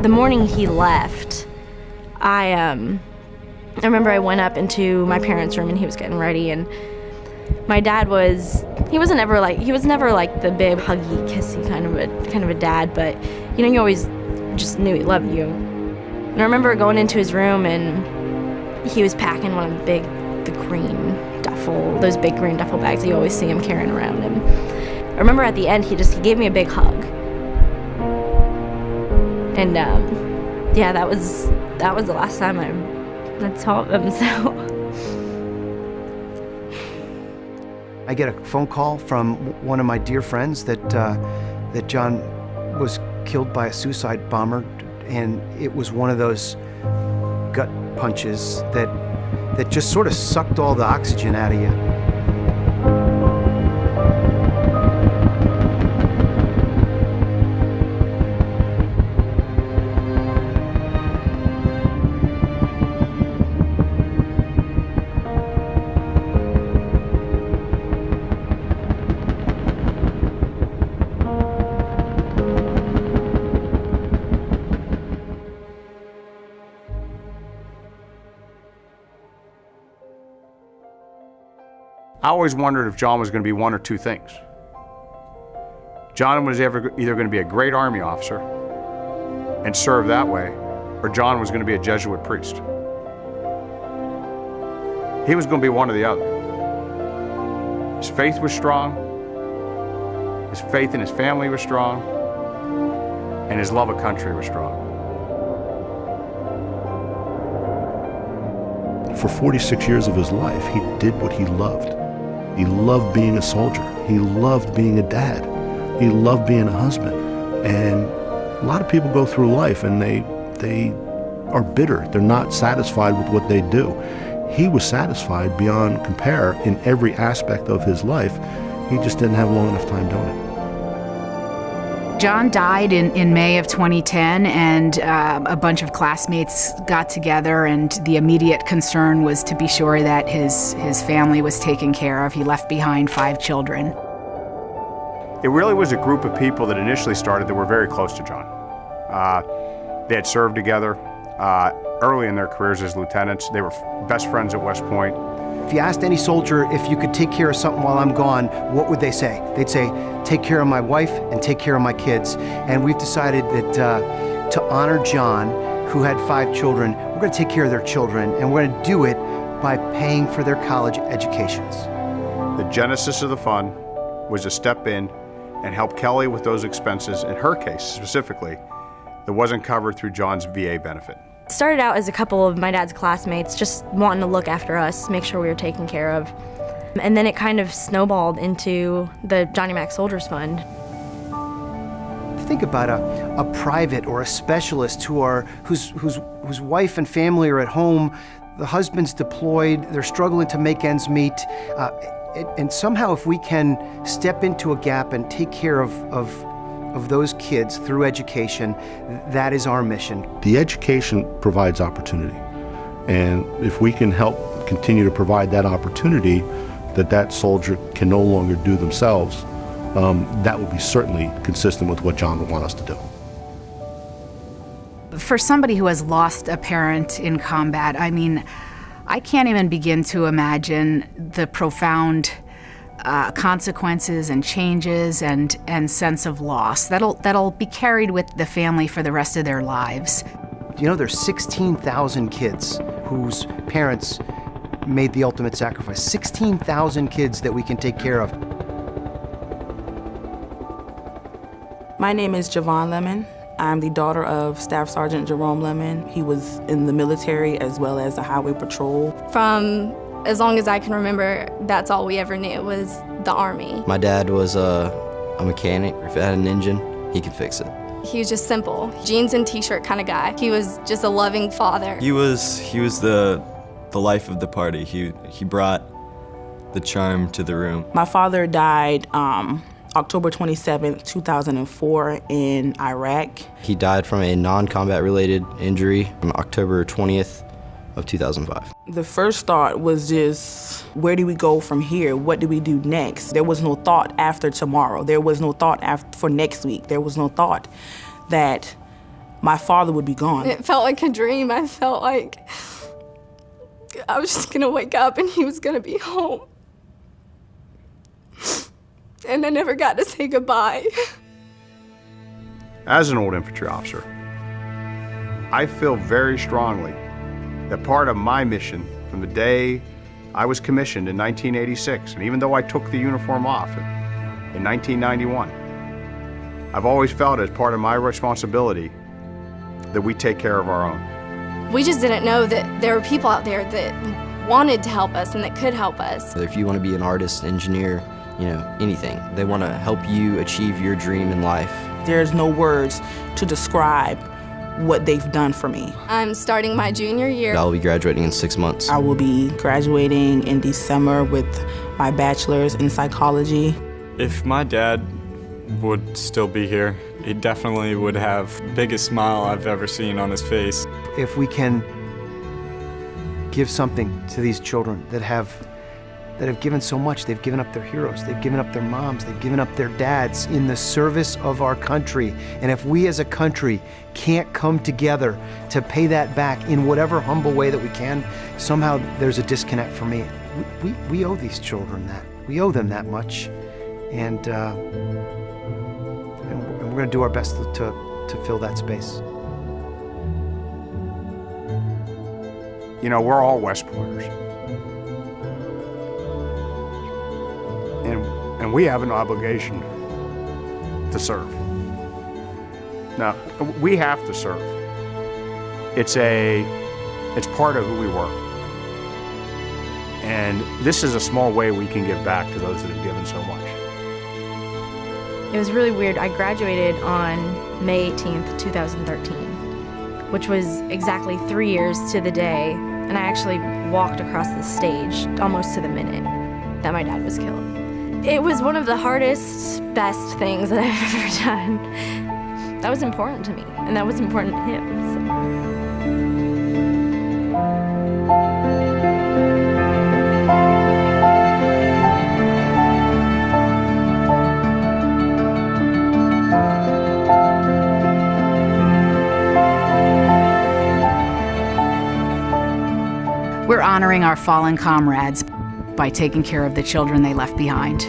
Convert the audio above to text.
The morning he left, I remember I went up into my parents' room and he was getting ready, and my dad he was never like the big huggy, kissy kind of a dad, but you know, you always just knew he loved you. And I remember going into his room and he was packing one of the green duffel, those big green duffel bags that you always see him carrying around. And I remember at the end he gave me a big hug. And yeah, that was the last time I saw him. So I get a phone call from one of my dear friends that John was killed by a suicide bomber, and it was one of those gut punches that just sort of sucked all the oxygen out of you. I always wondered if John was going to be one or two things. John was either going to be a great Army officer and serve that way, or John was going to be a Jesuit priest. He was going to be one or the other. His faith was strong, his faith in his family was strong, and his love of country was strong. For 46 years of his life, he did what he loved. He loved being a soldier. He loved being a dad. He loved being a husband. And a lot of people go through life and they are bitter. They're not satisfied with what they do. He was satisfied beyond compare in every aspect of his life. He just didn't have long enough time doing it. John died in May of 2010, and a bunch of classmates got together, and the immediate concern was to be sure that his family was taken care of. He left behind 5 children. It really was a group of people that initially started that were very close to John. They had served together early in their careers as lieutenants. They were best friends at West Point. If you asked any soldier if you could take care of something while I'm gone, what would they say? They'd say, take care of my wife and take care of my kids. And we've decided that to honor John, who had 5 children, we're going to take care of their children, and we're going to do it by paying for their college educations. The genesis of the fund was to step in and help Kelly with those expenses, in her case specifically, that wasn't covered through John's VA benefit. It started out as a couple of my dad's classmates just wanting to look after us, make sure we were taken care of. And then it kind of snowballed into the Johnny Mac Soldiers Fund. Think about a private or a specialist whose wife and family are at home, the husband's deployed, they're struggling to make ends meet, and somehow if we can step into a gap and take care of those kids through education, that is our mission. The education provides opportunity, and if we can help continue to provide that opportunity that soldier can no longer do themselves, that would be certainly consistent with what John would want us to do. For somebody who has lost a parent in combat, I mean, I can't even begin to imagine the profound consequences and changes and sense of loss that'll be carried with the family for the rest of their lives. You know, there's 16,000 kids whose parents made the ultimate sacrifice. 16,000 kids that we can take care of. My name is Javon Lemon. I'm the daughter of Staff Sergeant Jerome Lemon. He was in the military as well as the highway patrol. From as long as I can remember, that's all we ever knew was the Army. My dad was a mechanic. If it had an engine, he could fix it. He was just simple, jeans and t-shirt kind of guy. He was just a loving father. He was the life of the party. He brought the charm to the room. My father died October 27th, 2004 in Iraq. He died from a non-combat related injury on October 20th of 2005. The first thought was just, where do we go from here? What do we do next? There was no thought after tomorrow. There was no thought for next week. There was no thought that my father would be gone. It felt like a dream. I felt like I was just gonna wake up and he was gonna be home. And I never got to say goodbye. As an old infantry officer, I feel very strongly that part of my mission from the day I was commissioned in 1986, and even though I took the uniform off in 1991, I've always felt as part of my responsibility that we take care of our own. We just didn't know that there were people out there that wanted to help us and that could help us. If you want to be an artist, engineer, anything, they want to help you achieve your dream in life. There's no words to describe what they've done for me. I'm starting my junior year. I'll be graduating in 6 months. I will be graduating in December with my bachelor's in psychology. If my dad would still be here, he definitely would have the biggest smile I've ever seen on his face. If we can give something to these children that have given so much, they've given up their heroes, they've given up their moms, they've given up their dads in the service of our country. And if we as a country can't come together to pay that back in whatever humble way that we can, somehow there's a disconnect for me. We owe these children that. We owe them that much. And we're going to do our best to fill that space. We're all West Pointers. And we have an obligation to serve. Now, we have to serve. It's part of who we were. And this is a small way we can give back to those that have given so much. It was really weird. I graduated on May 18th, 2013, which was exactly 3 years to the day, and I actually walked across the stage almost to the minute that my dad was killed. It was one of the hardest, best things that I've ever done. That was important to me, and that was important to him. We're honoring our fallen comrades by taking care of the children they left behind.